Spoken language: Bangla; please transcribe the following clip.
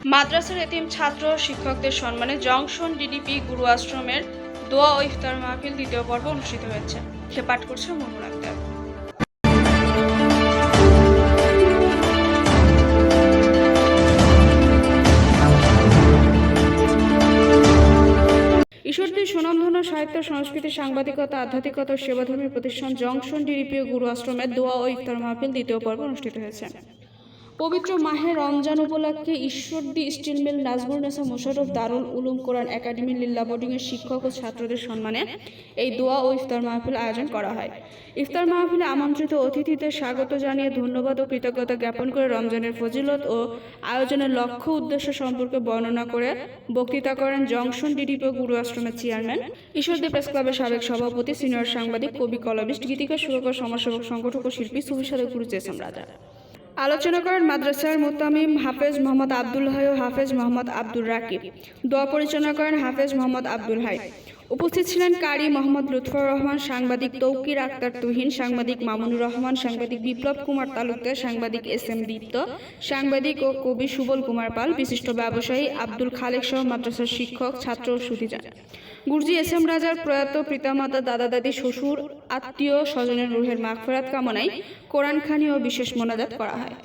মাদ্রাসার এতিম ছাত্র শিক্ষকদের সম্মানে জংশন ডিডিপি গুরু আশ্রমের দোয়া ও ইফতার মাহফিল দ্বিতীয় পর্ব অনুষ্ঠিত হয়েছে। পাঠ করছে মুনমুন আক্তার। ঈশ্বরদীর সুনামধন্য সাহিত্য, সংস্কৃতি, সাংবাদিকতা, আধ্যাত্মিকতা ও সেবাধর্মী প্রতিষ্ঠান জংশন ডিডিপি গুরু আশ্রমের দোয়া ও ইফতার মাহফিল দ্বিতীয় পর্ব অনুষ্ঠিত হয়েছে। পবিত্র মাহে রমজান উপলক্ষে ঈশ্বরদী স্টিল মিল নাজমুন্নেছা মোশাররফ দারুল উলুম কোরআন একাডেমি লিল্লা বোর্ডিংয়ের শিক্ষক ও ছাত্রদের সম্মানে এই দোয়া ও ইফতার মাহফিল আয়োজন করা হয়। ইফতার মাহফিলে আমন্ত্রিত অতিথিদের স্বাগত জানিয়ে ধন্যবাদ ও কৃতজ্ঞতা জ্ঞাপন করে রমজানের ফজিলত ও আয়োজনের লক্ষ্য উদ্দেশ্য সম্পর্কে বর্ণনা করে বক্তৃতা করেন জংশন ডিডিপি গুরু আশ্রমের চেয়ারম্যান, ঈশ্বরদী প্রেস ক্লাবের সাবেক সভাপতি, সিনিয়র সাংবাদিক, কবি, কলামিস্ট, গীতিকার, সুরকার, সমাজসেবক, সংগঠক ও শিল্পী সুফি সাধক গুরু জেসম রাজা। আলোচনা করেন মাদ্রাসার মুতামিম হাফেজ মোহাম্মদ আব্দুল হাই ও হাফেজ মোহাম্মদ আব্দুর রাকিব। দোয়া পরিচালনা করেন হাফেজ মোহাম্মদ আব্দুল হাই। উপস্থিত ছিলেন কারি মোহাম্মদ লুৎফর রহমান, সাংবাদিক তৌকির আক্তার তুহিন, সাংবাদিক মামুনুর রহমান, সাংবাদিক বিপ্লব কুমার তালুকদার, সাংবাদিক SM দীপ্ত, সাংবাদিক ও কবি সুবল কুমার পাল, বিশিষ্ট ব্যবসায়ী আব্দুল খালেক সহ মাদ্রাসার শিক্ষক, ছাত্র ও সুধীজান। গুরুজি SM রাজার প্রয়াত পিতামাতা, দাদা দাদি, শ্বশুর, আত্মীয় স্বজনের রুহের মাগফিরাত কামনায় কোরআন খানি ও বিশেষ মোনাজাত করা হয়।